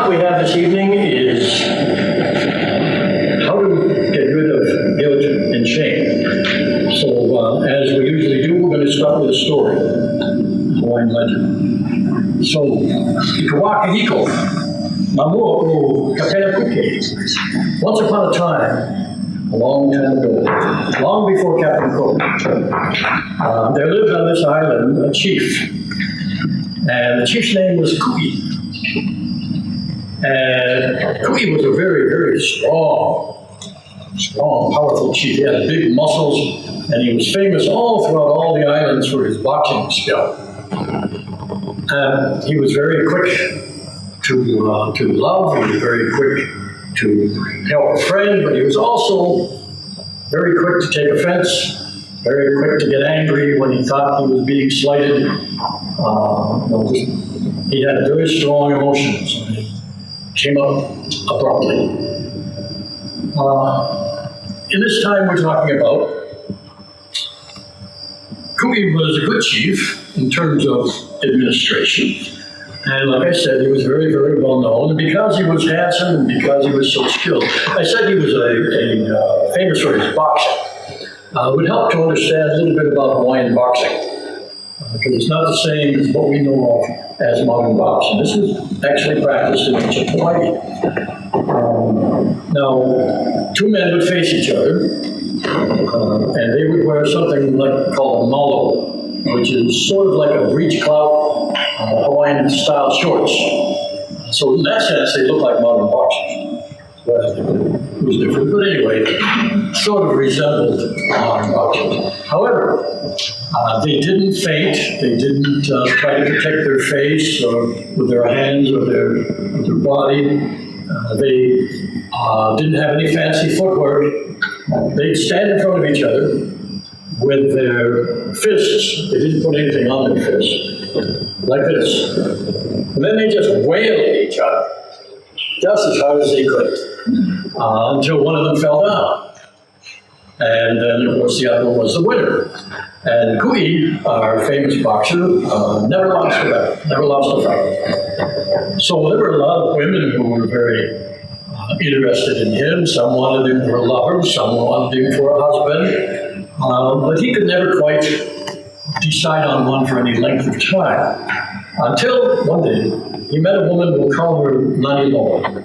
topic we have this evening is how to get rid of guilt and shame. So, as we usually do, we're going to start with a story, Hawaiian legend. So, Hiko, Mamu o Kapena Kuke. Once upon a time, a long time ago, long before Captain Cook, there lived on this island a chief. And the chief's name was Kuki. And Kuki was a very, very strong, powerful chief. He had big muscles, and he was famous all throughout all the islands for his boxing skill. And he was very quick to love, he was very quick to help a friend, but he was also very quick to take offense, very quick to get angry when he thought he was being slighted. He had very strong emotions. Came up abruptly. In this time we're talking about, Kuki was a good chief in terms of administration. And like I said, he was very, very well known. And because he was handsome and because he was so skilled, I said he was famous for his boxing. It would help to understand a little bit about Hawaiian boxing. Because it's not the same as what we know of as modern boxing. This was actually practiced in ancient Hawaii. Now, two men would face each other, and they would wear something called a malo, which is sort of like a breech clout, Hawaiian-style shorts. So in that sense, they look like modern boxers. Well, it was different, but anyway, sort of resembled modern boxers. However, they didn't faint. They didn't try to protect their face or with their hands or their body. They didn't have any fancy footwork. They'd stand in front of each other with their fists. They didn't put anything on their fists, like this. And then they just wailed at each other, just as hard as they could, until one of them fell down. And then, of course, the other one was the winner. And Kui, our famous boxer, never lost a fight. So there were a lot of women who were very interested in him. Some wanted him for a lover, some wanted him for a husband. But he could never quite decide on one for any length of time. Until one day, he met a woman, we'll call her Nani Loa.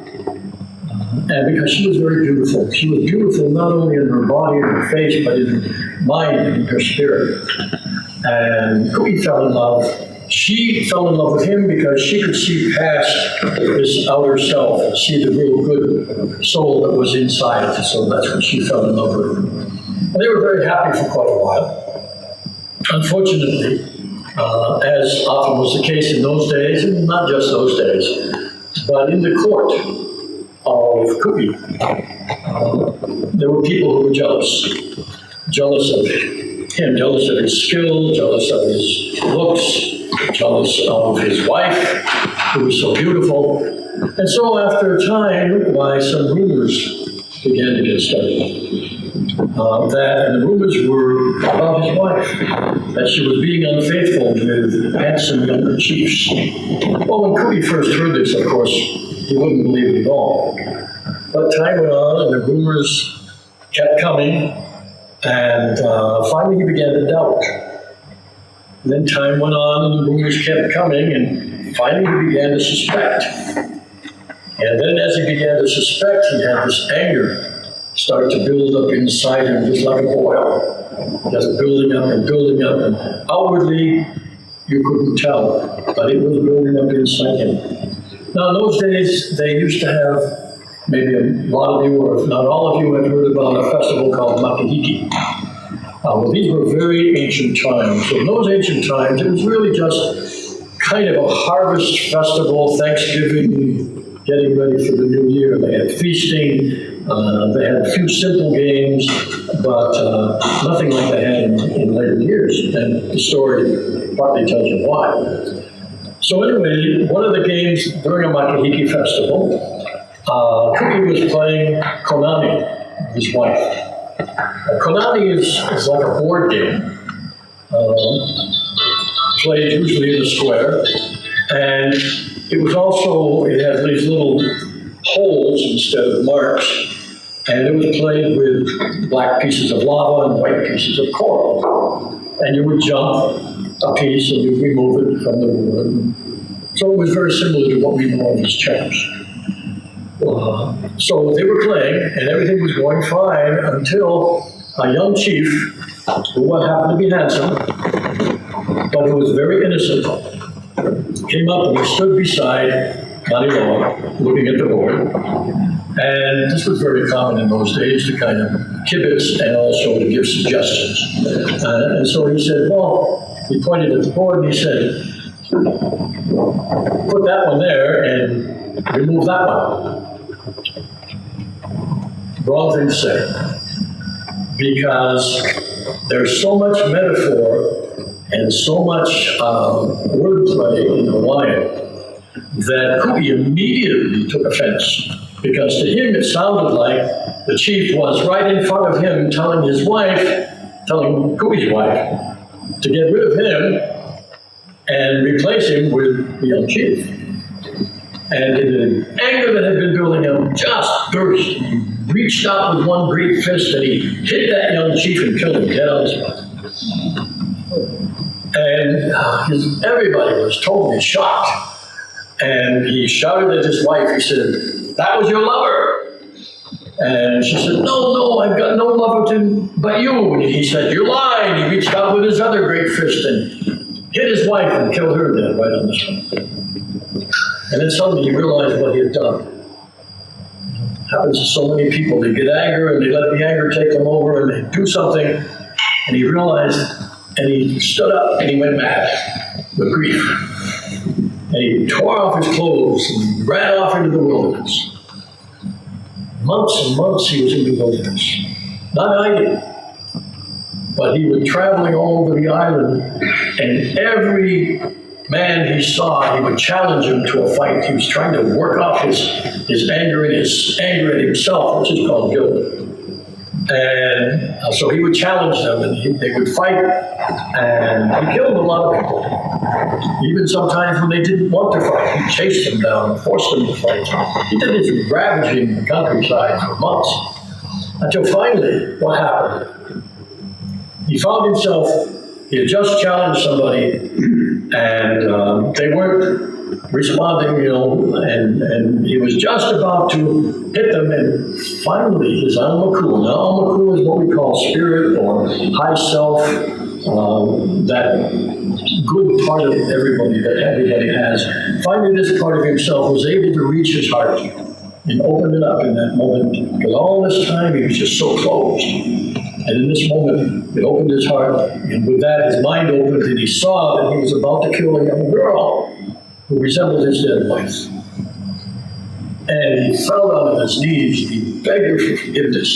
And because she was very beautiful. She was beautiful not only in her body and her face, but in her mind and in her spirit. And Kui fell in love. She fell in love with him because she could see past this outer self and see the real good soul that was inside. So that's when she fell in love with him. And they were very happy for quite a while. Unfortunately, as often was the case in those days, and not just those days, but in the court of Kuki, there were people who were jealous of him, jealous of his skill, jealous of his looks, jealous of his wife, who was so beautiful. And so after a time, some rumors began to get started. And the rumors were about his wife, that she was being unfaithful with handsome younger chiefs. Well, when Kuki first heard this, of course, he wouldn't believe it at all. But time went on, and the rumors kept coming, and finally he began to doubt. And then time went on, and the rumors kept coming, and finally he began to suspect. And then as he began to suspect, he had this anger start to build up inside him, just like a boil, just building up, and outwardly you couldn't tell, but it was building up inside him. Now, in those days, they used to have, maybe a lot of you, or if not all of you, have heard about a festival called Makahiki. Well, these were very ancient times. So in those ancient times, it was really just kind of a harvest festival, Thanksgiving, getting ready for the new year. They had feasting, they had a few simple games, but nothing like they had in later years. And the story partly tells you why. So anyway, one of the games during a Makahiki festival, Kuki was playing konami with his wife. Konami is like a board game, played usually in a square, and it was also, it had these little holes instead of marks, and it was played with black pieces of lava and white pieces of coral. And you would jump a piece and you remove it from the wood. So it was very similar to what we know as chess. So they were playing, and everything was going fine until a young chief, who happened to be handsome, but who was very innocent, came up and he stood beside Maniloa, looking at the board. And this was very common in those days to kind of kibitz and also to give suggestions. And so he said, well, he pointed at the board and he said, put that one there and remove that one. Wrong thing to say. Because there's so much metaphor and so much wordplay in Hawaiian that Ku'i immediately took offense. Because to him it sounded like the chief was right in front of him telling his wife, telling Ku'i's wife, to get rid of him and replace him with the young chief. And in the anger that had been building up just burst. He reached out with one great fist and he hit that young chief and killed him dead on the spot. And everybody was totally shocked. And he shouted at his wife, he said, "That was your lover." And she said, no, I've got no lover but you. And he said, "You're lying." He reached out with his other great fist and hit his wife and killed her dead right on the spot. And then suddenly he realized what he had done. It happens to so many people. They get anger and they let the anger take them over and they do something. And he realized, and he stood up and he went mad with grief. And he tore off his clothes and ran off into the wilderness. Months and months he was in the wilderness. Not hiding, but he was traveling all over the island, and every man he saw, he would challenge him to a fight. He was trying to work off his anger and his anger at himself, which is called guilt. And so he would challenge them, and they would fight, and he killed a lot of people. Even sometimes when they didn't want to fight, he chased them down and forced them to fight. He did this ravaging the countryside for months, until finally, what happened? He found himself, he had just challenged somebody, and they weren't responding, and he was just about to hit them, and finally his Almaku. Now Almaku is what we call spirit or high self, that good part of everybody that everybody has. Finally this part of himself was able to reach his heart and open it up in that moment, because all this time he was just so closed. And in this moment, it opened his heart, and with that his mind opened, and he saw that he was about to kill a young girl who resembled his dead wife. And he fell down on his knees, he begged her for forgiveness.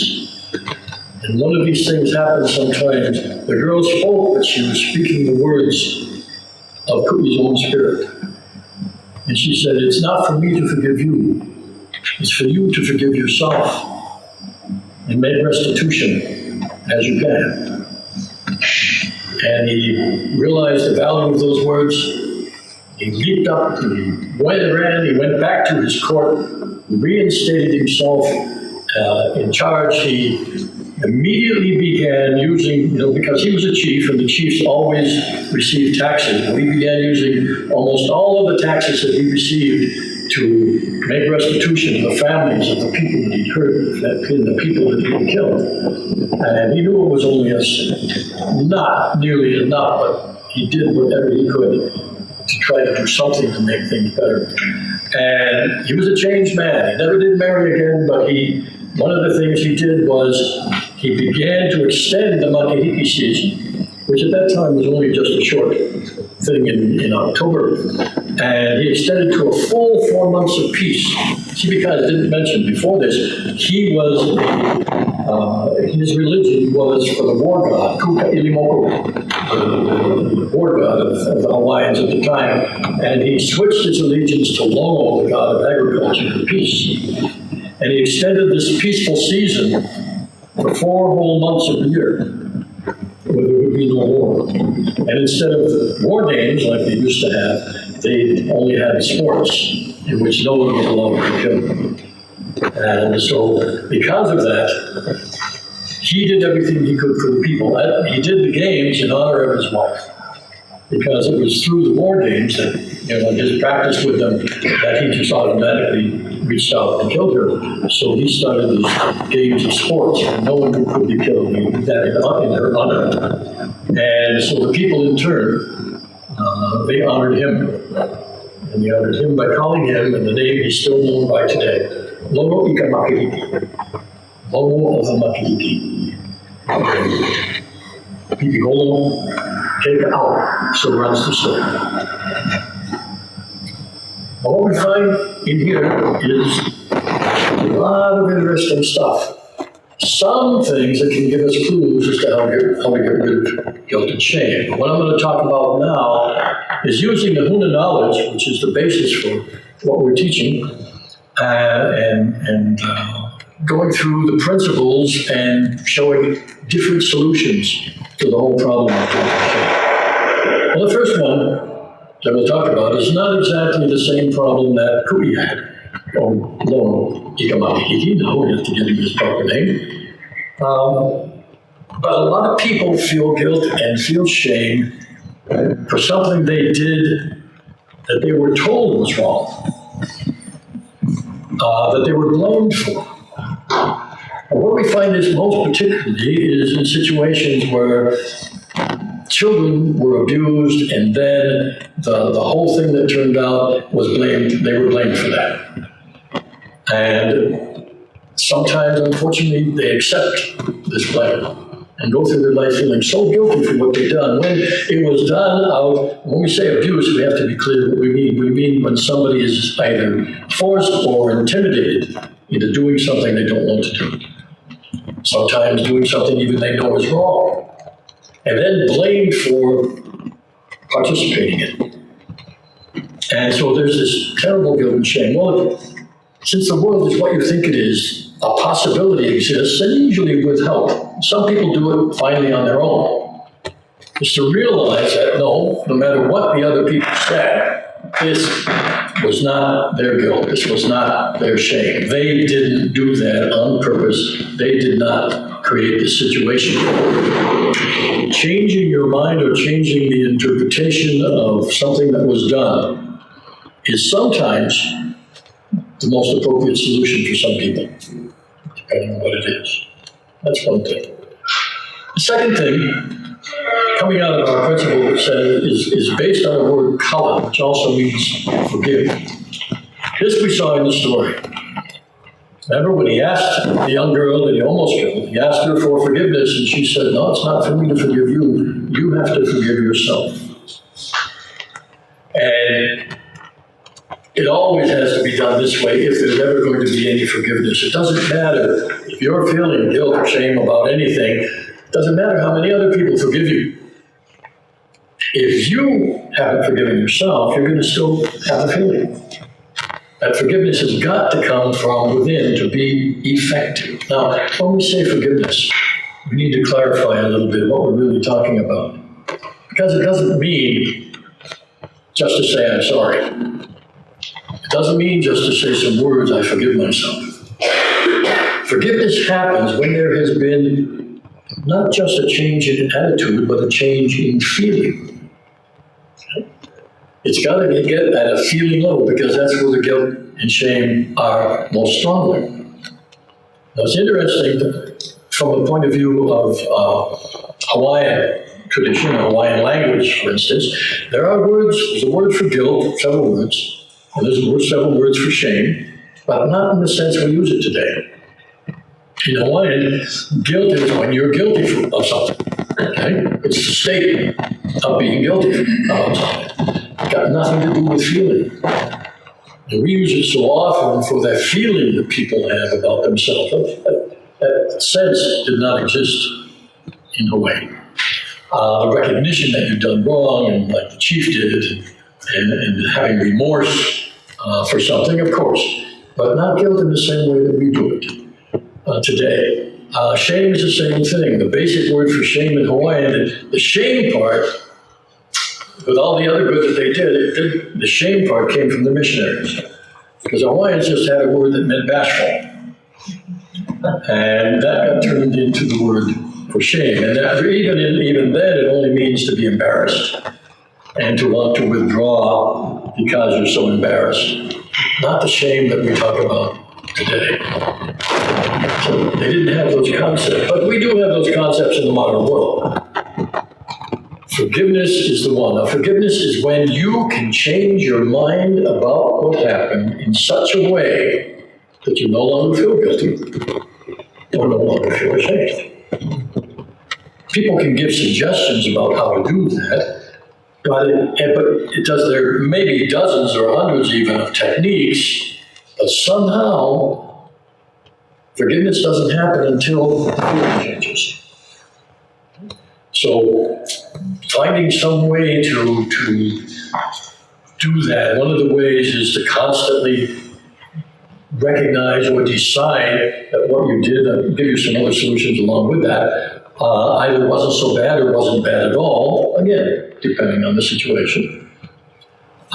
And one of these things happens sometimes. The girl spoke, but she was speaking the words of Ku'i's own spirit. And she said, "It's not for me to forgive you, it's for you to forgive yourself and make restitution as you can." And he realized the value of those words. He leaped up, he went back to his court, reinstated himself in charge. He immediately began using, because he was a chief and the chiefs always received taxes. He began using almost all of the taxes that he received to make restitution to the families of the people that he'd hurt and the people that he'd killed. And he knew it was only not nearly enough, but he did whatever he could to try to do something to make things better. And he was a changed man. He never did marry again, but one of the things he did was he began to extend the makahiki season, which at that time was only just a short thing in October. And he extended to a full 4 months of peace. See, because I didn't mention before this, his religion was for the war god, Kuka Ilimoko, the war god of the Hawaiians at the time. And he switched his allegiance to Lono, the god of agriculture, for peace. And he extended this peaceful season for 4 whole months of the year, where there would be no war. And instead of war games like they used to have, they only had sports in which no one was allowed to kill. And so, because of that, he did everything he could for the people. He did the games in honor of his wife, because it was through the war games that, his practice with them, that he just automatically reached out and killed her. So he started these games of sports, and no one could be killed. He did that in her honor. And so the people, in turn, they honored him. And they honored him by calling him, and the name he's still known by today, Lolo Ika Makihiki. Lolo of the Makihiki. Pipi Holo, Keika Au. So runs the story. But what we find in here is a lot of interesting stuff. Some things that can give us clues as to how to get rid of guilt and shame. But what I'm going to talk about now is using the Huna knowledge, which is the basis for what we're teaching, and going through the principles and showing different solutions to the whole problem of guilt and shame. Well, the first one that we'll talk about is not exactly the same problem that Kui had. Lolo Ika Makihiki, now we have to give him his proper name. But a lot of people feel guilt and feel shame for something they did that they were told was wrong, that they were blamed for. And what we find is most particularly is in situations where children were abused, and then the whole thing that turned out was blamed, they were blamed for that. And sometimes, unfortunately, they accept this blame and go through their life feeling so guilty for what they've done. When it was done out, when we say abuse, we have to be clear what we mean. We mean when somebody is either forced or intimidated into doing something they don't want to do. Sometimes doing something even they know is wrong, and then blamed for participating in it. And so there's this terrible guilt and shame. Well, since the world is what you think it is, a possibility exists, and usually with help. Some people do it finally on their own. Is to realize that no matter what the other people said, this was not their guilt, this was not their shame. They didn't do that on purpose. They did not create the situation. Changing your mind or changing the interpretation of something that was done is sometimes the most appropriate solution for some people, depending on what it is. That's one thing. The second thing, coming out of our principle, is based on the word kala, which also means forgive. This we saw in the story. Remember when he asked the young girl that he almost killed, he asked her for forgiveness, and she said, no, it's not for me to forgive you. You have to forgive yourself. And it always has to be done this way if there's ever going to be any forgiveness. It doesn't matter if you're feeling guilt or shame about anything. It doesn't matter how many other people forgive you. If you haven't forgiven yourself, you're going to still have a feeling. That forgiveness has got to come from within to be effective. Now, when we say forgiveness, we need to clarify a little bit what we're really talking about. Because it doesn't mean just to say, I'm sorry. It doesn't mean just to say some words, I forgive myself. Forgiveness happens when there has been not just a change in attitude, but a change in feeling. It's got to get at a feeling level, because that's where the guilt and shame are most strongly. Now, it's interesting that from the point of view of Hawaiian tradition, Hawaiian language, for instance, there are words, there's a word for guilt, several words, and there's several words for shame, but not in the sense we use it today. In Hawaiian, guilt is when you're guilty of something. Okay? It's the state of being guilty about something. It's got nothing to do with feeling. And we use it so often for that feeling that people have about themselves. That sense did not exist in Hawaii. The recognition that you've done wrong, and like the chief did, and having remorse for something, of course, but not guilt in the same way that we do it today. Shame is the same thing. The basic word for shame in Hawaiian, the shame part with all the other good that they did, the shame part came from the missionaries. Because Hawaiians just had a word that meant bashful. And that got turned into the word for shame. And that, even then, it only means to be embarrassed and to want to withdraw because you're so embarrassed. Not the shame that we talk about today. So they didn't have those concepts. But we do have those concepts in the modern world. Forgiveness is the one. Now, forgiveness is when you can change your mind about what happened in such a way that you no longer feel guilty or no longer feel ashamed. People can give suggestions about how to do that, but there may be dozens or hundreds even of techniques, but somehow forgiveness doesn't happen until the feeling changes. So finding some way to do that, one of the ways is to constantly recognize or decide that what you did, I'll give you some other solutions along with that, either wasn't so bad or wasn't bad at all, again, depending on the situation,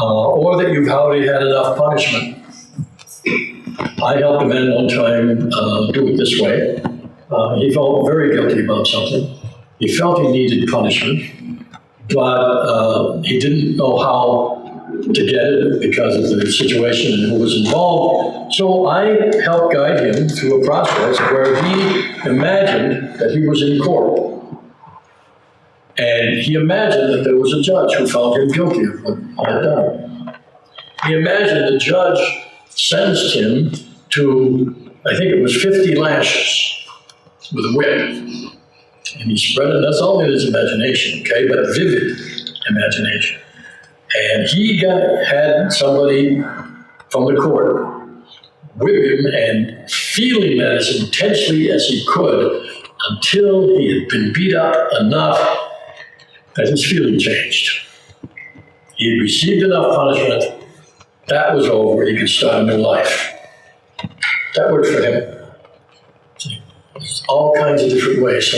or that you've already had enough punishment. I helped a man one time do it this way. He felt very guilty about something. He felt he needed punishment, but he didn't know how to get it because of the situation and who was involved. So I helped guide him through a process where he imagined that he was in court. And he imagined that there was a judge who found him guilty of what he had done. He imagined the judge sentenced him to, I think it was 50 lashes with a whip. And he spread it, that's all in his imagination, okay, but vivid imagination. And he had somebody from the court whip him and feeling that as intensely as he could until he had been beat up enough that his feeling changed. He had received enough punishment, that was over, he could start a new life. That worked for him. There's all kinds of different ways.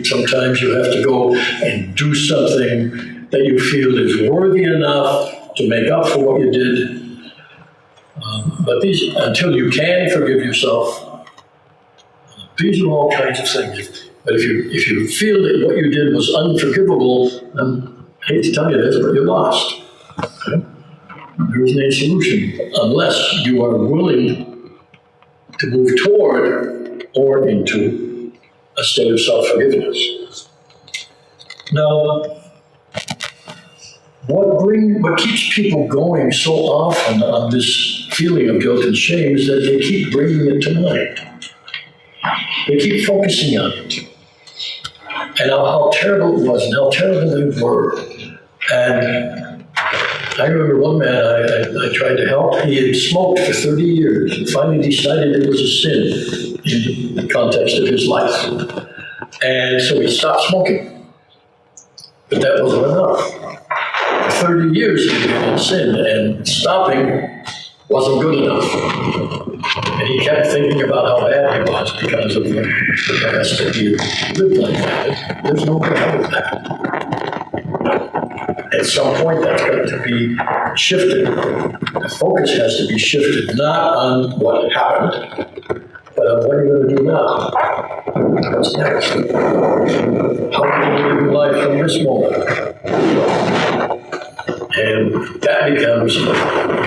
Sometimes you have to go and do something that you feel is worthy enough to make up for what you did. But these, until you can forgive yourself, these are all kinds of things. But if you feel that what you did was unforgivable, I hate to tell you this, but you're lost. Okay? There isn't any solution unless you are willing to move toward or into a state of self-forgiveness. Now, what keeps people going so often on this feeling of guilt and shame is that they keep bringing it to mind. They keep focusing on it. And how terrible it was and how terrible they were. And I remember one man I tried to help. He had smoked for 30 years and finally decided it was a sin in the context of his life. And so he stopped smoking. But that wasn't enough. For 30 years he had been in sin, and stopping wasn't good enough. And he kept thinking about how bad he was because of the past that he lived like that. There's no way out of that. At some point, that's got to be shifted. The focus has to be shifted not on what happened, but on what you're going to do now. What's next? How can you live your life from this moment? And that becomes,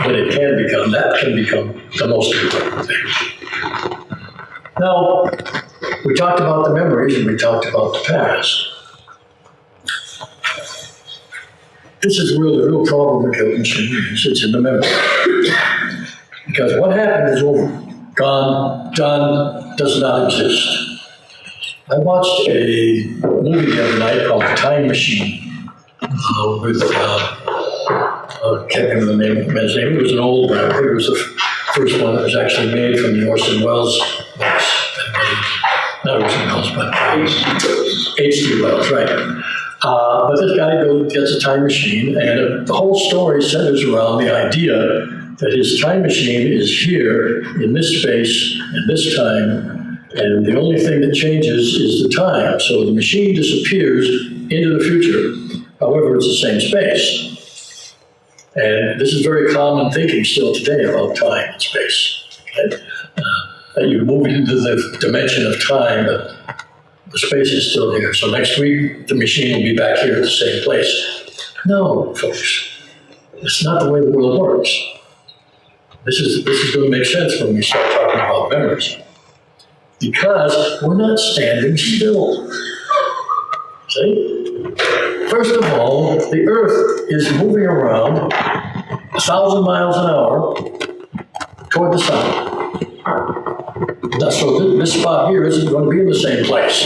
when it can become, that can become the most important thing. Now, we talked about the memories and we talked about the past. This is the real problem with guilt and shame. It's in the memory. Because what happened is over, gone, done, does not exist. I watched a movie the other night called The Time Machine with, I can't remember the name of the man's name. It was an old one. I think it was the first one that was actually made from the Orson Welles books. Not Orson Welles, but H.G. Wells, right. But this guy gets a time machine, and the whole story centers around the idea that his time machine is here in this space and this time, and the only thing that changes is the time. So the machine disappears into the future, However, it's the same space. And this is very common thinking still today about time and space. Okay? That you move into the dimension of time, but the space is still here. So next week, the machine will be back here at the same place. No, folks. It's not the way the world works. This is going to make sense when we start talking about memories. Because we're not standing still. See? First of all, the Earth is moving around 1,000 miles an hour toward the sun. So this spot here isn't going to be in the same place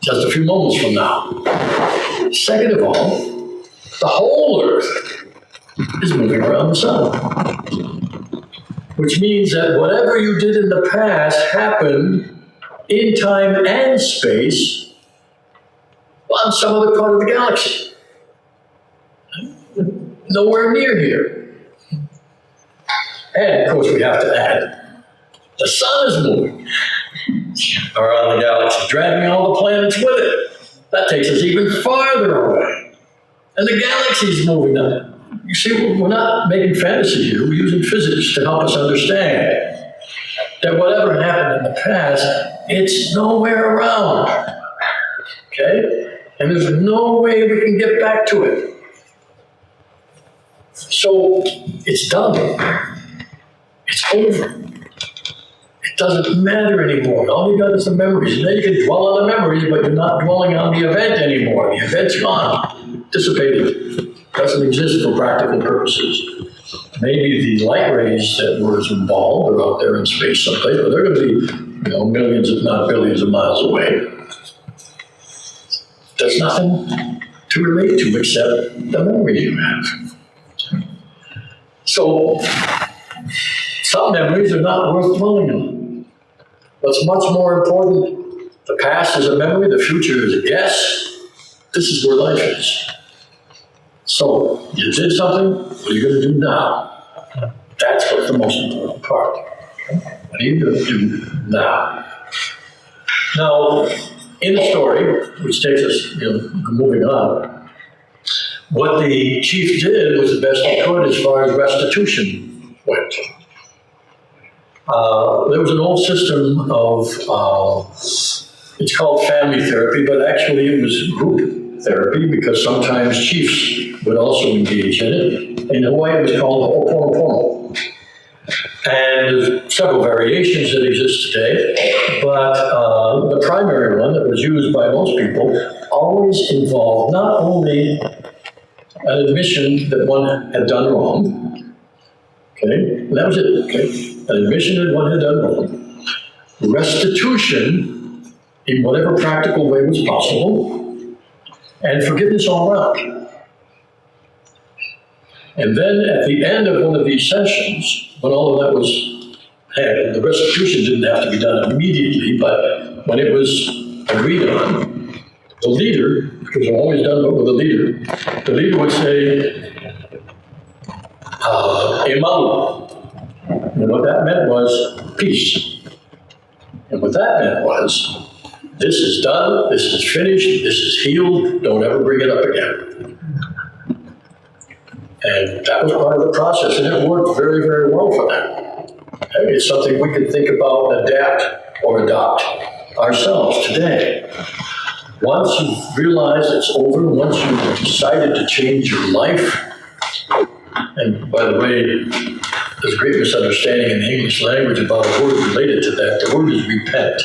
just a few moments from now. Second of all, the whole Earth is moving around the sun. Which means that whatever you did in the past happened in time and space on some other part of the galaxy. Nowhere near here. And of course we have to add, the sun is moving around the galaxy, dragging all the planets with it. That takes us even farther away. And the galaxy is moving now. You see, we're not making fantasy here. We're using physics to help us understand that whatever happened in the past, it's nowhere around. Okay? And there's no way we can get back to it. So it's done. It's over. It doesn't matter anymore. All you got is the memories. And then you can dwell on the memories, but you're not dwelling on the event anymore. The event's gone, dissipated. Doesn't exist for practical purposes. Maybe the light rays that were involved are out there in space someplace, but they're going to be, millions, if not billions of miles away. There's nothing to relate to except the memories you have. So, some memories are not worth dwelling on. What's much more important, the past is a memory, the future is a guess. This is where life is. So, you did something, what are you going to do now? That's what's the most important part. What are you going to do now? Now, in the story, which takes us, moving on, what the chief did was the best he could as far as restitution went. There was an old system of, it's called family therapy, but actually it was group therapy because sometimes chiefs would also engage in it. In Hawaii, it was called Ho'oponopono. And there's several variations that exist today, but the primary one that was used by most people always involved not only an admission that one had done wrong, okay, and that was it, okay, an admission that one had done wrong, restitution in whatever practical way was possible, and forgiveness all around. And then at the end of one of these sessions, when all of that was handled, the restitution didn't have to be done immediately, but when it was agreed on, the leader, because I'm always done with the leader would say, e malu. And what that meant was peace. And what that meant was, this is done, this is finished, this is healed, don't ever bring it up again. And that was part of the process, and it worked very, very well for them. It's something we can think about, adapt, or adopt ourselves today. Once you've realized it's over, once you've decided to change your life, and by the way, there's a great misunderstanding in the English language about a word related to that. The word is repent.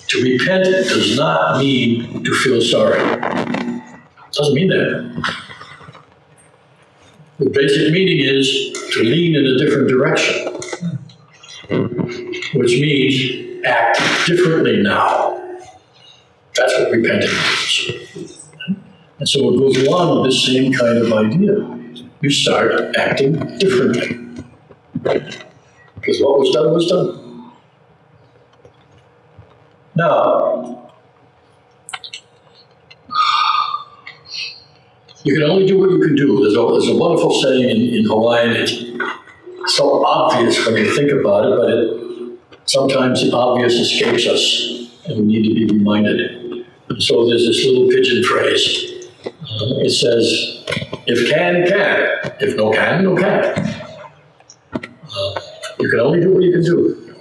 To repent does not mean to feel sorry. It doesn't mean that. The basic meaning is to lean in a different direction, which means act differently now. That's what repenting means. And so it goes along with this same kind of idea. You start acting differently. Because what was done was done. Now, you can only do what you can do. There's a wonderful saying in Hawaiian. It's so obvious when you think about it, but sometimes the obvious escapes us, and we need to be reminded. And so there's this little pidgin phrase, It says, if can, can. If no can, no can. You can only do what you can do.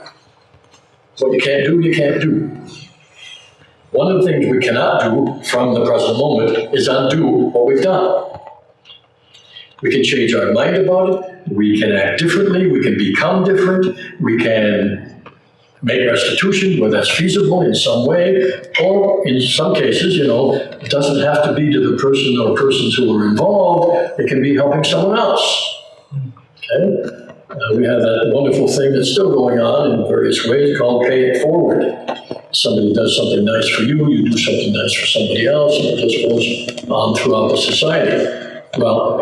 What you can't do, you can't do. One of the things we cannot do from the present moment is undo what we've done. We can change our mind about it. We can act differently. We can become different. We can make restitution where that's feasible in some way, or in some cases, it doesn't have to be to the person or persons who were involved. It can be helping someone else. Okay? We have that wonderful thing that's still going on in various ways called pay it forward. Somebody does something nice for you, you do something nice for somebody else, and it just goes on throughout the society. Well,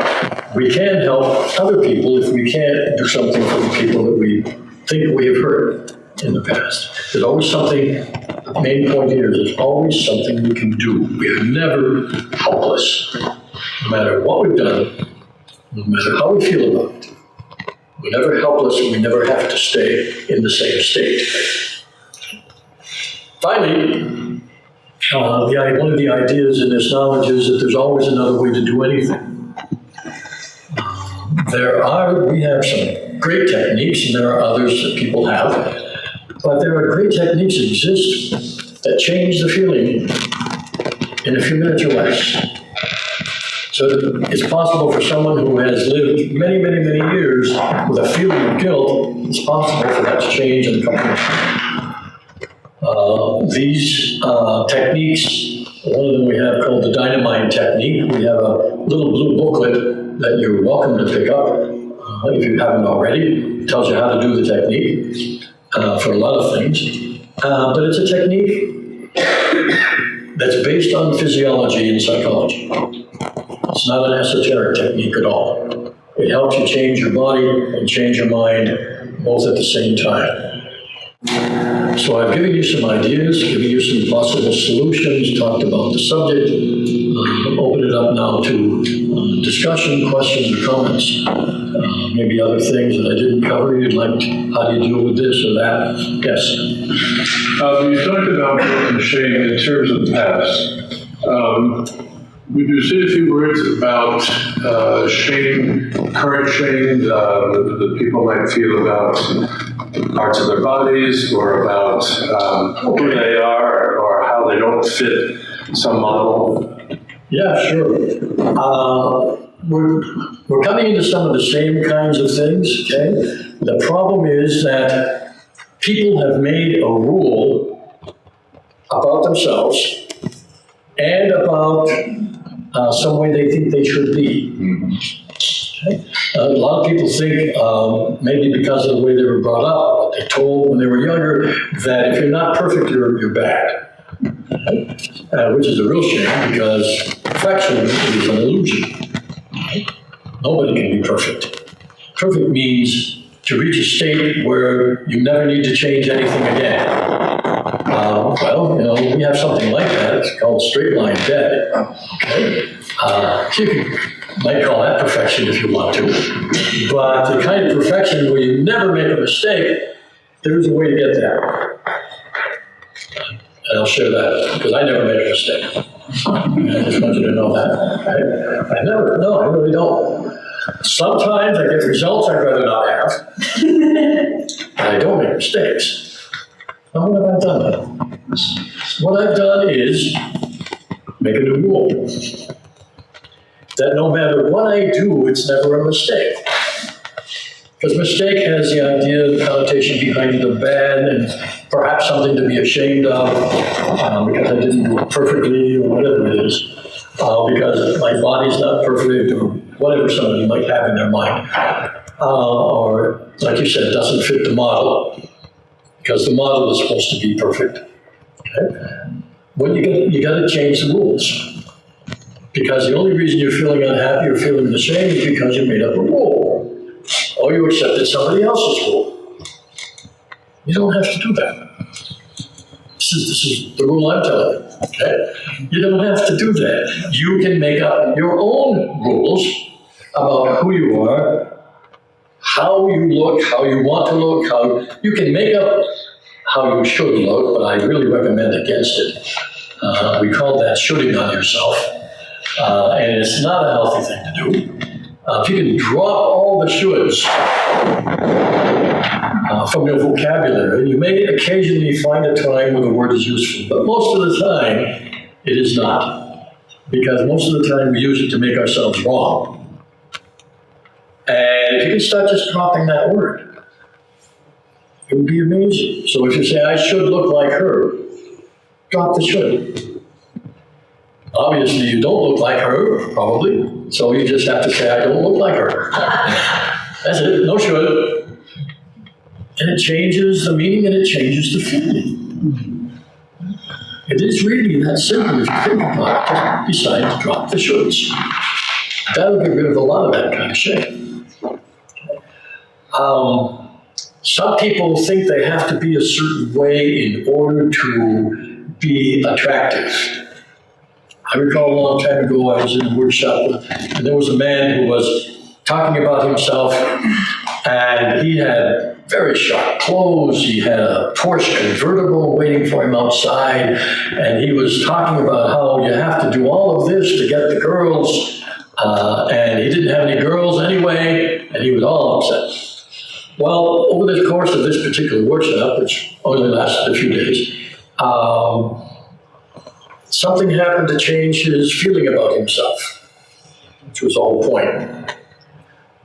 we can help other people if we can't do something for the people that we think we have hurt in the past. There's always something, the main point here is there's always something we can do. We are never helpless. No matter what we've done, no matter how we feel about it, we're never helpless and we never have to stay in the same state. Finally, one of the ideas in this knowledge is that there's always another way to do anything. We have some great techniques, and there are others that people have, but there are great techniques that exist that change the feeling in a few minutes or less. So it's possible for someone who has lived many, many, many years with a feeling of guilt, it's possible for that to change in a couple of minutes. These techniques, one of them we have called the dynamite technique. We have a little blue booklet that you're welcome to pick up if you haven't already. It tells you how to do the technique for a lot of things. But it's a technique that's based on physiology and psychology. It's not an esoteric technique at all. It helps you change your body and change your mind both at the same time. So I've given you some ideas, given you some possible solutions, talked about the subject, open it up now to discussion, questions, or comments. Maybe other things that I didn't cover. You'd like, how do you deal with this or that? Yes? You talked about guilt and shame in terms of the past. Would you say a few words about shame, current shame that people might feel about parts of their bodies or about who they are or how they don't fit some model? Yeah, sure. We're coming into some of the same kinds of things, okay? The problem is that people have made a rule about themselves and about some way they think they should be. Okay? A lot of people think, maybe because of the way they were brought up, what they told when they were younger, that if you're not perfect, you're bad. Okay? Which is a real shame because perfection is an illusion. Okay? Nobody can be perfect. Perfect means to reach a state where you never need to change anything again. We have something like that. It's called straight line dead. Okay? You might call that perfection if you want to. But the kind of perfection where you never make a mistake, there's a way to get there. And I'll share that, because I never make a mistake. I just want you to know that. I really don't. Sometimes I get results I'd rather not have. And I don't make mistakes. Now, what have I done? What I've done is make a new rule. That no matter what I do, it's never a mistake. Because mistake has the idea, the connotation behind the bad, and perhaps something to be ashamed of, because I didn't do it perfectly, or whatever it is, because my body's not perfect, or whatever somebody might have in their mind. Or, like you said, it doesn't fit the model, because the model is supposed to be perfect. Okay? Well, you got to change the rules. Because the only reason you're feeling unhappy or feeling the shame is because you made up a rule. Or you accepted somebody else's rule. You don't have to do that. This is the rule I'm telling you. Okay? You don't have to do that. You can make up your own rules about who you are, how you look, how you want to look, you can make up how you should look, but I really recommend against it. We call that shooting on yourself. and it's not a healthy thing to do. If you can drop all the shoulds from your vocabulary, you may occasionally find a time when the word is useful, but most of the time it is not, because most of the time we use it to make ourselves wrong. And if you can start just dropping that word, it would be amazing. So if you say, I should look like her, drop the should. Obviously, you don't look like her, probably, so you just have to say, I don't look like her. That's it, no should. And it changes the meaning and it changes the feeling. It is really that simple if you think about it. Just decide to drop the shoulds. That'll get rid of a lot of that kind of shame. Some people think they have to be a certain way in order to be attractive. I recall a long time ago, I was in a workshop and there was a man who was talking about himself, and he had very sharp clothes. He had a Porsche convertible waiting for him outside, and he was talking about how you have to do all of this to get the girls, and he didn't have any girls anyway, and he was all upset. Well, over the course of this particular workshop, which only lasted a few days, something happened to change his feeling about himself, which was the whole point.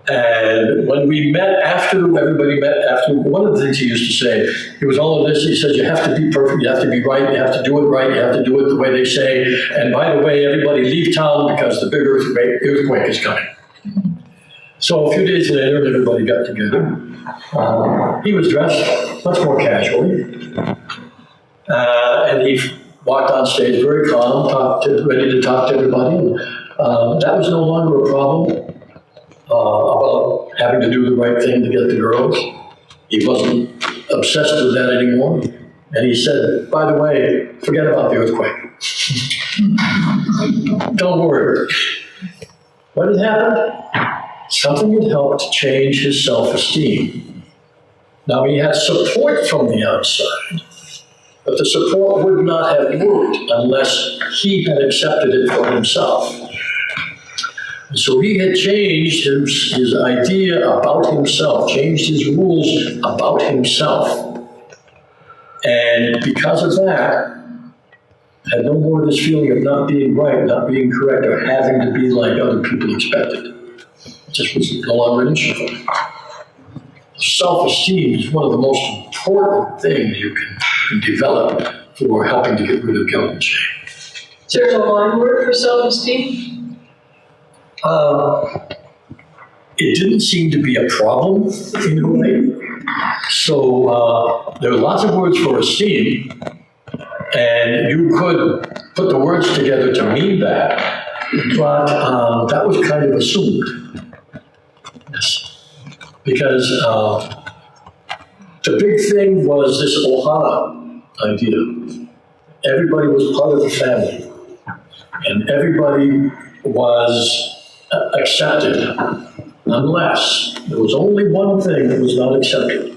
And when we met after, everybody met after, one of the things he used to say, it was all of this, he said, you have to be perfect, you have to be right, you have to do it right, you have to do it the way they say, and by the way, everybody leave town because the big earthquake is coming. So a few days later, everybody got together. He was dressed much more casually, and he walked on stage very calm, ready to talk to everybody. That was no longer a problem about having to do the right thing to get the girls. He wasn't obsessed with that anymore. And he said, by the way, forget about the earthquake. Don't worry. What had happened? Something had helped change his self-esteem. Now, he had support from the outside, but the support would not have worked unless he had accepted it for himself. And so he had changed his idea about himself, changed his rules about himself. And because of that, had no more of this feeling of not being right, not being correct, or having to be like other people expected. It just was no longer an issue for him. Self-esteem is one of the most important things you can develop for helping to get rid of guilt and shame. Is there a line word for self-esteem? It didn't seem to be a problem in a way. So there are lots of words for esteem, and you could put the words together to mean that, but that was kind of assumed. Yes. Because the big thing was this Huna idea. Everybody was part of the family, and everybody was accepted, unless there was only one thing that was not accepted.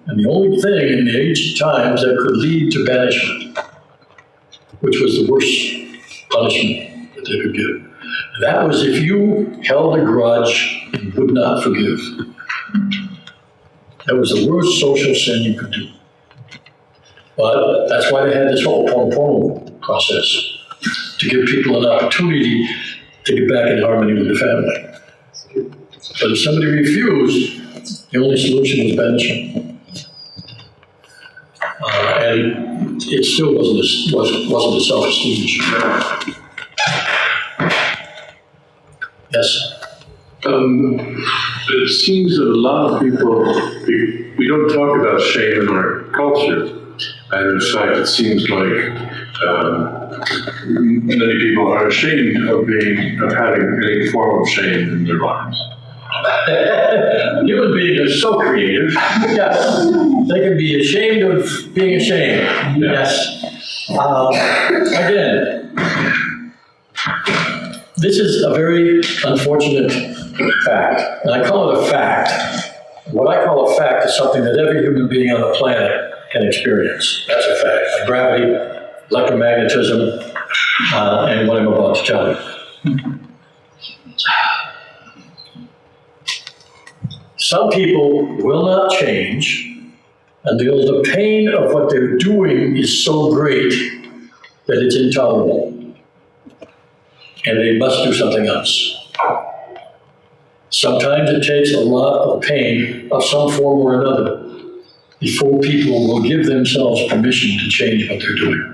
And the only thing in the ancient times that could lead to banishment, which was the worst punishment that they could give. And that was if you held a grudge and would not forgive. That was the worst social sin you could do. But that's why they had this whole Ho'oponopono process, to give people an opportunity to get back in harmony with the family. But if somebody refused, the only solution was banishment. And it still wasn't a self-esteem issue. Yes? It seems that a lot of people, we don't talk about shame in our culture. And in fact, it seems like many people are ashamed of having any form of shame in their lives. Human beings are so creative. Yes. They can be ashamed of being ashamed. Yes. Again, this is a very unfortunate fact. And I call it a fact. What I call a fact is something that every human being on the planet can experience. That's a fact. Like gravity, electromagnetism, and what I'm about to tell you. Some people will not change until the pain of what they're doing is so great that it's intolerable. And they must do something else. Sometimes it takes a lot of pain of some form or another before people will give themselves permission to change what they're doing.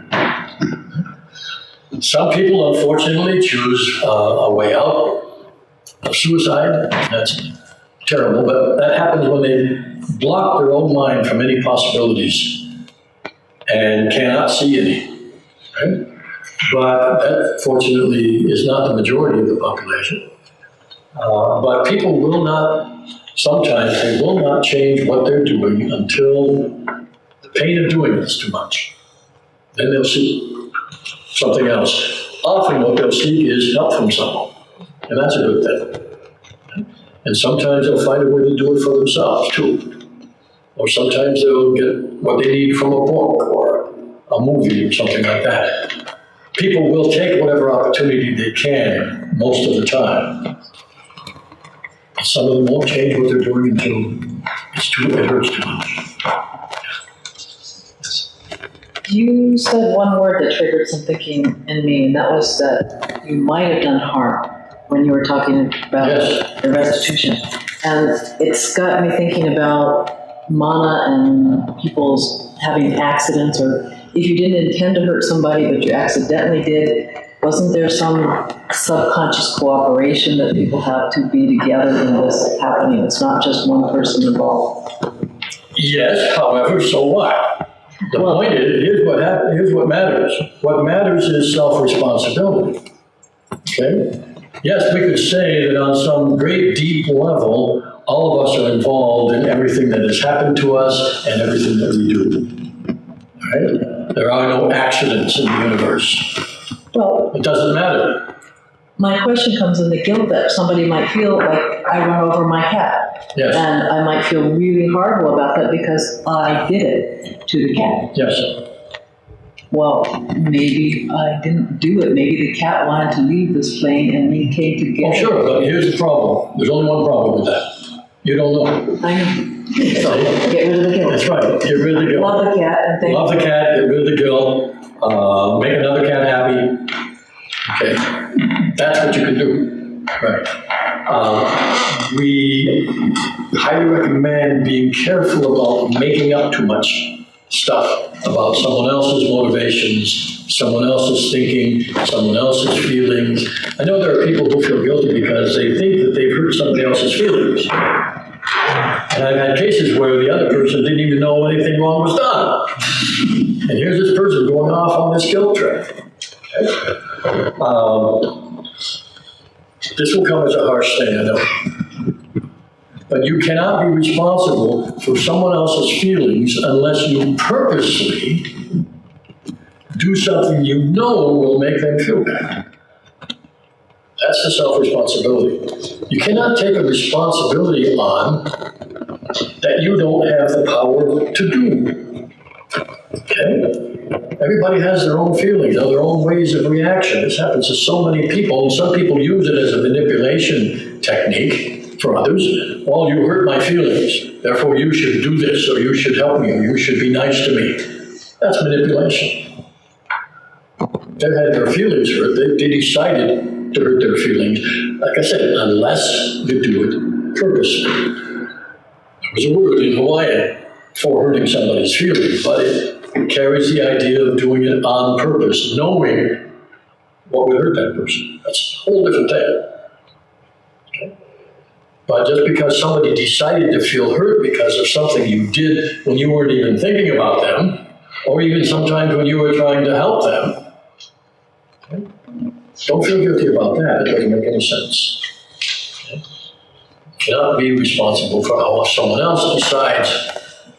Some people, unfortunately, choose a way out of suicide. That's terrible, but that happens when they block their own mind from any possibilities and cannot see any. Right? But that, fortunately, is not the majority of the population. But people will not, sometimes they will not change what they're doing until the pain of doing it is too much. Then they'll seek something else. Often what they'll seek is help from someone, and that's a good thing. And sometimes they'll find a way to do it for themselves, too. Or sometimes they'll get what they need from a book or a movie or something like that. People will take whatever opportunity they can most of the time. Some of them won't change what they're doing until it hurts too much. You said one word that triggered some thinking in me, and that was that you might have done harm when you were talking about Yes. the restitution. And it's got me thinking about mana and people's having accidents, or if you didn't intend to hurt somebody but you accidentally did, wasn't there some subconscious cooperation that people have to be together in this happening? It's not just one person involved. Yes, however, so what? The point is, here's what matters. What matters is self-responsibility. Okay? Yes, we could say that on some great deep level, all of us are involved in everything that has happened to us and everything that we do. Right? There are no accidents in the universe. Well, it doesn't matter. My question comes in the guilt that somebody might feel like I run over my cat. Yes. And I might feel really horrible about that because I did it to the cat. Yes. Well, maybe I didn't do it. Maybe the cat wanted to leave this plane and we came to get it. Oh, sure, but here's the problem. There's only one problem with that. You don't know. I know. So, get rid of the guilt. That's right. Get rid of the guilt. Love the cat and thank Love the cat, get rid of the guilt, make another cat happy. Okay, that's what you can do. Right. We highly recommend being careful about making up too much stuff about someone else's motivations, someone else's thinking, someone else's feelings. I know there are people who feel guilty because they think that they've hurt somebody else's feelings. And I've had cases where the other person didn't even know anything wrong was done. And here's this person going off on this guilt trip. Okay? This will come as a harsh thing, I know. But you cannot be responsible for someone else's feelings unless you purposely do something you know will make them feel bad. That's the self-responsibility. You cannot take a responsibility on that you don't have the power to do. Okay? Everybody has their own feelings, their own ways of reaction. This happens to so many people, and some people use it as a manipulation technique for others. Well, you hurt my feelings, therefore you should do this, or you should help me, or you should be nice to me. That's manipulation. They've had their feelings hurt. They decided to hurt their feelings. Like I said, unless you do it purposely. There was a word in Hawaiian for hurting somebody's feelings, but it carries the idea of doing it on purpose, knowing what would hurt that person. That's a whole different thing. Okay? But just because somebody decided to feel hurt because of something you did when you weren't even thinking about them, or even sometimes when you were trying to help them, okay? Don't feel guilty about that. It doesn't make any sense. Okay? You cannot be responsible for how someone else decides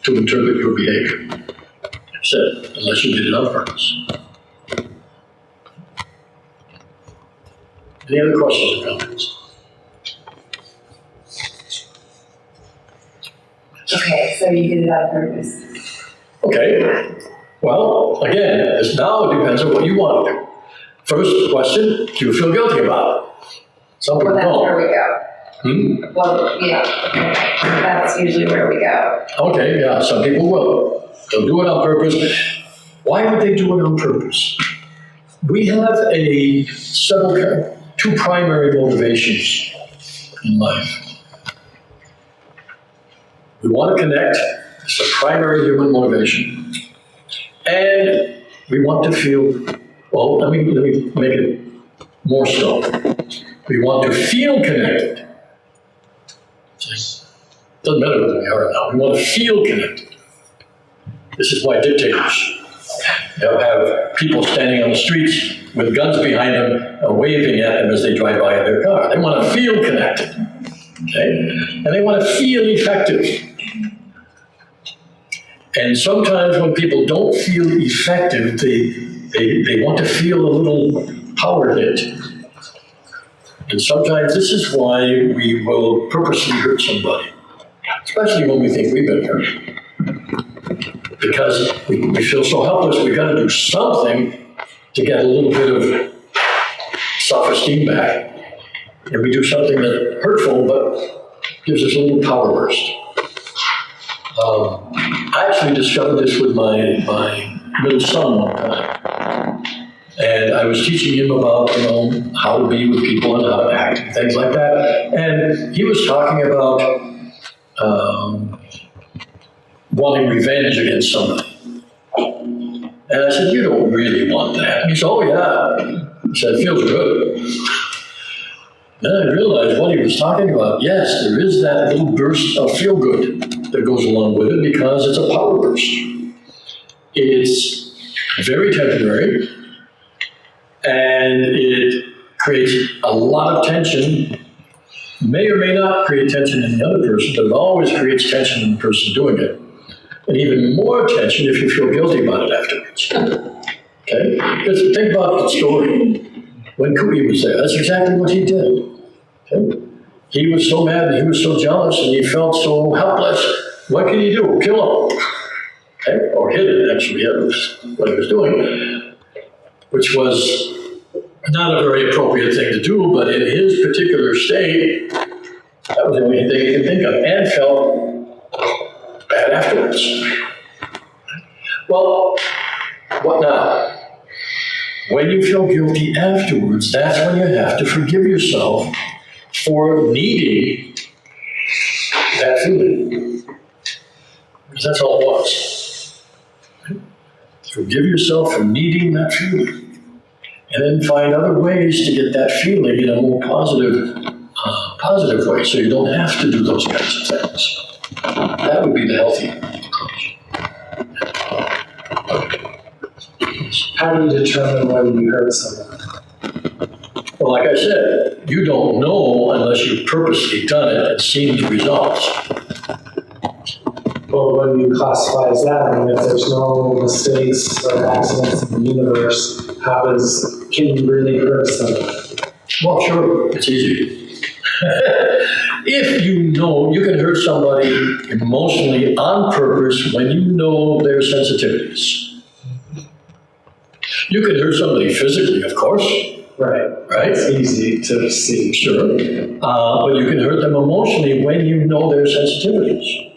to interpret your behavior. Like I said, unless you did it on purpose. Any other questions or comments? Okay, so you did it on purpose. Okay. Well, again, now it depends on what you want to do. first question, do you feel guilty about it? Some people Well, that's where don't. we go. Well, yeah, okay. That's usually where we go. Okay, yeah, some people will. They'll do it on purpose. Why would they do it on purpose? We have two primary motivations in life. We want to connect. It's a primary human motivation. And we want to feel, well, let me make it more so. We want to feel connected. Doesn't matter whether we are now. We want to feel connected. This is why dictators have people standing on the streets with guns behind them, waving at them as they drive by in their car. They want to feel connected, okay? And they want to feel effective. And sometimes when people don't feel effective, they want to feel a little power hit. And sometimes this is why we will purposely hurt somebody, especially when we think we've been hurt. Because we feel so helpless, we've got to do something to get a little bit of self-esteem back. And we do something that's hurtful, but gives us a little power burst. I actually discovered this with my middle son one time. And I was teaching him about, how to be with people and how to act and things like that. And he was talking about wanting revenge against somebody. And I said, you don't really want that. And he said, oh yeah. He said, it feels good. Then I realized what he was talking about. Yes, there is that little burst of feel good that goes along with it because it's a power burst. It's very temporary and it creates a lot of tension. May or may not create tension in the other person, but it always creates tension in the person doing it. And even more tension if you feel guilty about it afterwards. Okay? Because think about the story. When Cookie was there, that's exactly what he did. Okay? He was so mad and he was so jealous and he felt so helpless. What could he do? Kill him. Okay? Or hit him, actually. That was what he was doing. Which was not a very appropriate thing to do, but in his particular state, that was the only thing he could think of. And felt bad afterwards. Well, what now? When you feel guilty afterwards, that's when you have to forgive yourself for needing that feeling. Because that's all it was. Forgive yourself for needing that feeling. And then find other ways to get that feeling in a more positive way so you don't have to do those kinds of things. That would be the healthy approach. How do you determine whether you hurt someone? Well, like I said, you don't know unless you've purposely done it and seen the results. Well, when you classify as that, I mean, if there's no mistakes or accidents in the universe, can you really hurt someone? Well, sure, it's easy. If you know you can hurt somebody emotionally on purpose when you know their sensitivities. You can hurt somebody physically, of course. Right. It's easy to see. Sure. But you can hurt them emotionally when you know their sensitivities.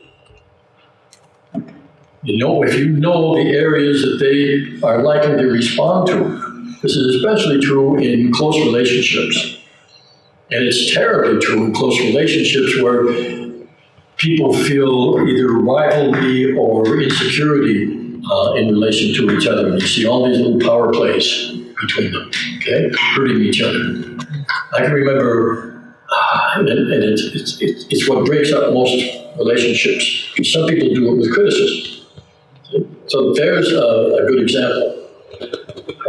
If you know the areas that they are likely to respond to. This is especially true in close relationships. And it's terribly true in close relationships where people feel either rivalry or insecurity in relation to each other. And you see all these little power plays between them, okay? Hurting each other. I can remember, and it's what breaks up most relationships. Some people do it with criticism. So there's a good example.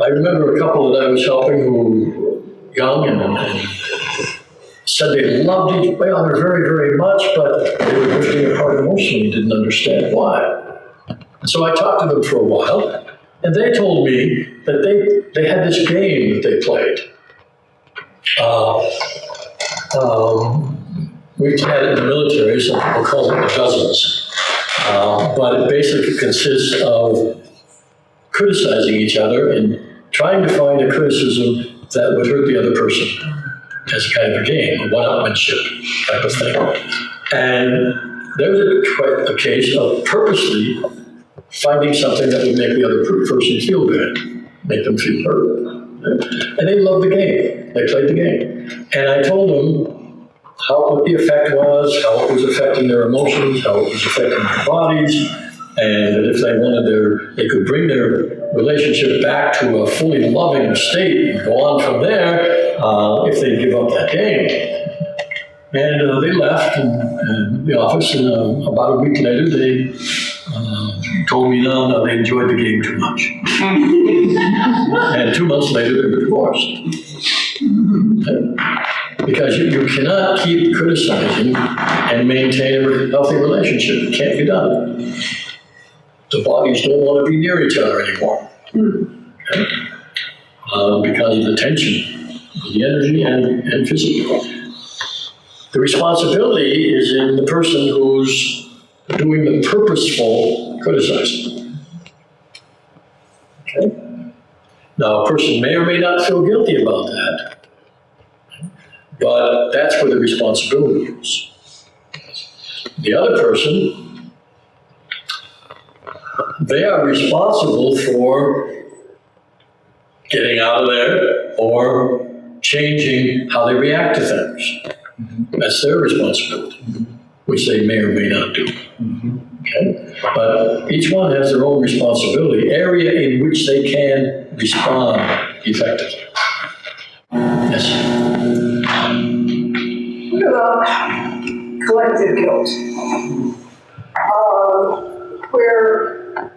I remember a couple that I was helping who were young and said they loved each other very, very much, but they were drifting apart emotionally and didn't understand why. So I talked to them for a while, and they told me that they had this game that they played. We've had it in the military, some people call it the dozens. But it basically consists of criticizing each other and trying to find a criticism that would hurt the other person as a kind of a game, a one-upmanship type of thing. And there was a case of purposely finding something that would make the other person feel good, make them feel hurt. And they loved the game. They played the game. And I told them what the effect was, how it was affecting their emotions, how it was affecting their bodies, and that if they wanted they could bring their relationship back to a fully loving state and go on from there if they give up that game. And they left the office, and about a week later, they told me no, they enjoyed the game too much. And 2 months later, they were divorced. Because you cannot keep criticizing and maintain a healthy relationship. It can't be done. The bodies don't want to be near each other anymore. Okay? Because of the tension, the energy and physical. The responsibility is in the person who's doing the purposeful criticizing. Okay? Now, a person may or may not feel guilty about that, but that's where the responsibility is. The other person, they are responsible for getting out of there or changing how they react to things. That's their responsibility, which they may or may not do. Okay? But each one has their own responsibility, area in which they can respond effectively. Yes? What about collective guilt? Where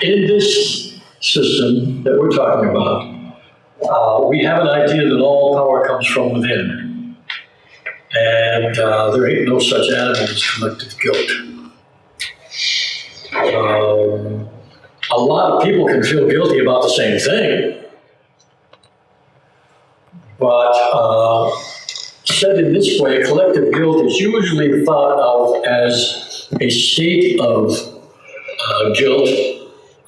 In this system that we're talking about, we have an idea that all power comes from within. And there ain't no such animal as collective guilt. A lot of people can feel guilty about the same thing, but said in this way, collective guilt is usually thought of as a state of guilt,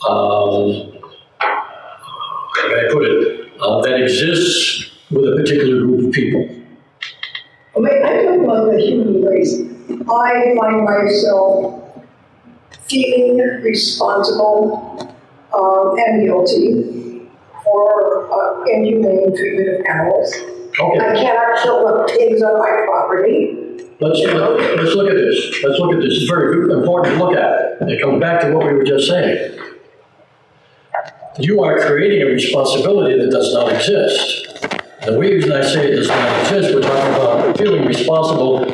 how can I put it, that exists with a particular group of people. I mean, I talk about the human race. I find myself feeling responsible and guilty for inhumane treatment of animals. Okay. I cannot kill the pigs on my property. Let's look at this. Let's look at this. It's very important to look at. It comes back to what we were just saying. You are creating a responsibility that does not exist. The reason I say it does not exist, we're talking about feeling responsible.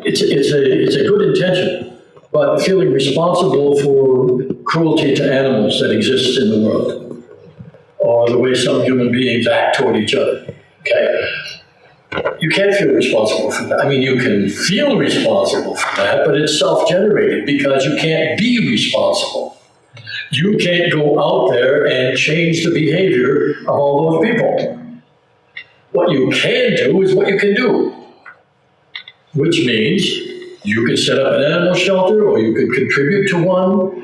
It's a good intention, but feeling responsible for cruelty to animals that exists in the world, or the way some human beings act toward each other. Okay? You can't feel responsible for that. I mean, you can feel responsible for that, but it's self-generated because you can't be responsible. You can't go out there and change the behavior of all those people. What you can do is what you can do, which means you could set up an animal shelter, or you could contribute to one.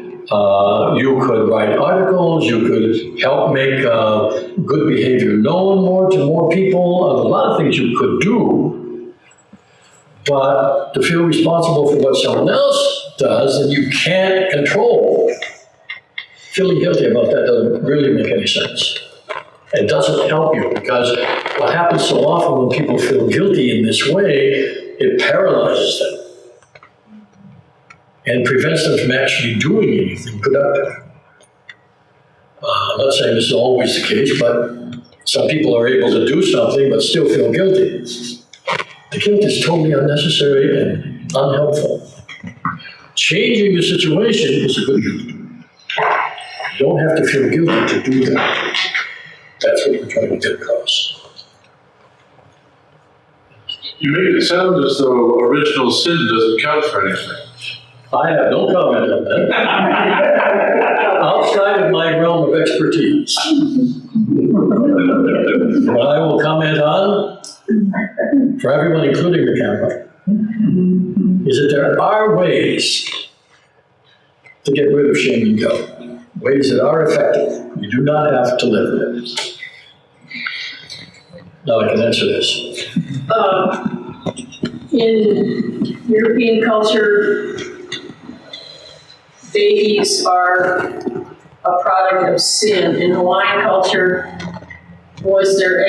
You could write articles. You could help make good behavior known to more people. A lot of things you could do. But to feel responsible for what someone else does and you can't control, feeling guilty about that doesn't really make any sense. It doesn't help you, because what happens so often when people feel guilty in this way, it paralyzes them and prevents them from actually doing anything productive. I'm not saying this is always the case, but some people are able to do something but still feel guilty. The guilt is totally unnecessary and unhelpful. Changing the situation is a good thing. You don't have to feel guilty to do that. That's what we're trying to get across. You make it sound as though original sin doesn't count for anything. I have no comment on that. Outside of my realm of expertise. What I will comment on, for everyone, including the camera, is that there are ways to get rid of shame and guilt. Ways that are effective. You do not have to live with it. Now I can answer this. In European culture, babies are a product of sin. In Hawaiian culture, was there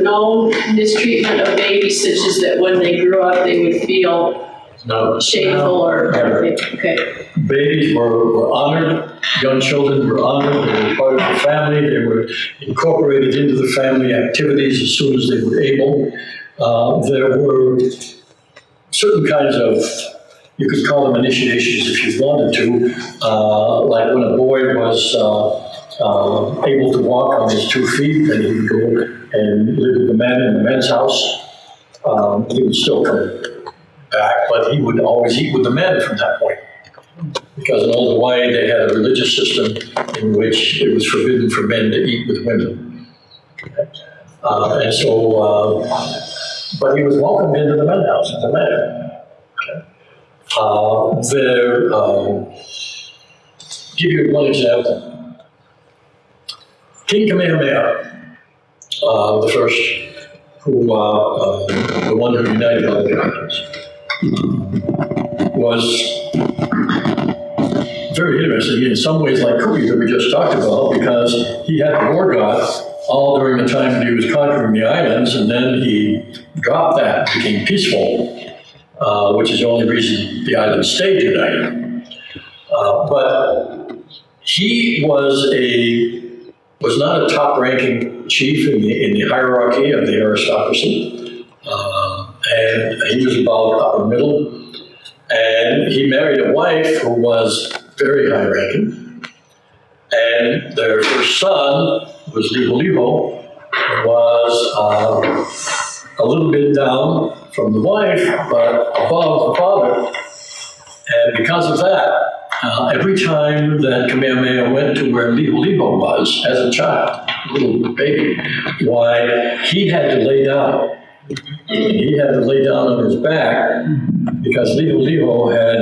no mistreatment of babies such as that when they grew up they would feel No. shameful or okay? Babies were honored, young children were honored, they were part of the family, they were incorporated into the family activities as soon as they were able. There were certain kinds of, you could call them initiations if you wanted to, like when a boy was able to walk on his 2 feet, then he would go and live with the men in the men's house. He would still come back, but he would always eat with the men from that point. Because in old Hawaii, they had a religious system in which it was forbidden for men to eat with women. And so, but he was welcomed into the men's house as a man. Give you one example. King Kamehameha, the first, the one who united all the islands, was very interesting in some ways like Kubi that we just talked about, because he had the war god all during the time that he was conquering the islands, and then he dropped that, became peaceful, which is the only reason the islands stayed united. But he was not a top-ranking chief in the hierarchy of the aristocracy, and he was about upper middle. And he married a wife who was very high-ranking, and their first son was Liho, was a little bit down from the wife, but above the father. And because of that, every time that Kamehameha went to where Liho was as a child, little baby, why he had to lay down. He had to lay down on his back because Liho had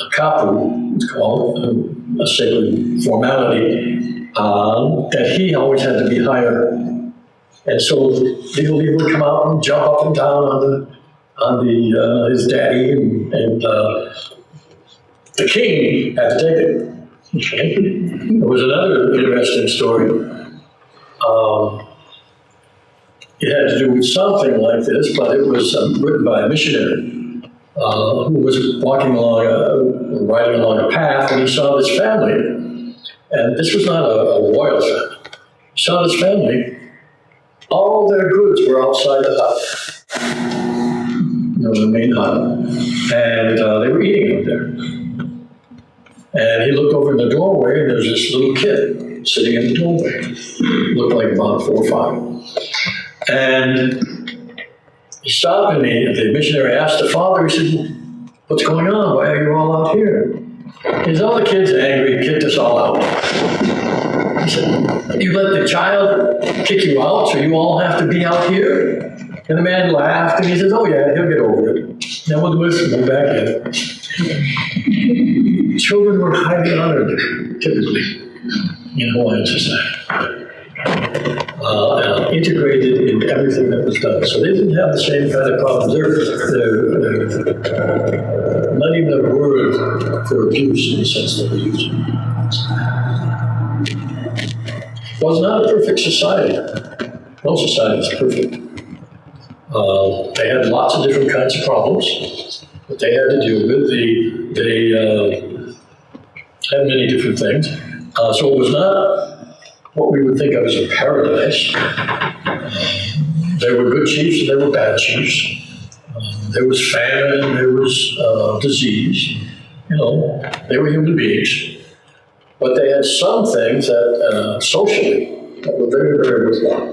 a kapu, it's called, a sacred formality, that he always had to be higher. And so Liho would come out and jump up and down on his daddy, and the king had to take it. There was another interesting story. It had to do with something like this, but it was written by a missionary who was riding along a path, and he saw this family. And this was not a royal family. He saw this family. All their goods were outside the hut, the main hut, and they were eating up there. And he looked over in the doorway, and there's this little kid sitting in the doorway. Looked like about 4 or 5. And he stopped, and the missionary asked the father, he said, "What's going on? Why are you all out here?" He said, "Oh, the kid's angry, he kicked us all out." He said, "You let the child kick you out, so you all have to be out here?" And the man laughed, and he says, "Oh yeah, he'll get over it. Then we'll go back in." Children were highly honored, typically, in Hawaiian society. Integrated in everything that was done. So they didn't have the same kind of problems. They're not even a word for abuse in the sense that we use it. It was not a perfect society. No society is perfect. They had lots of different kinds of problems that they had to deal with. They had many different things. So it was not what we would think of as a paradise. There were good chiefs and there were bad chiefs. There was famine, there was disease. They were human beings. But they had some things that socially that were very, very worthwhile.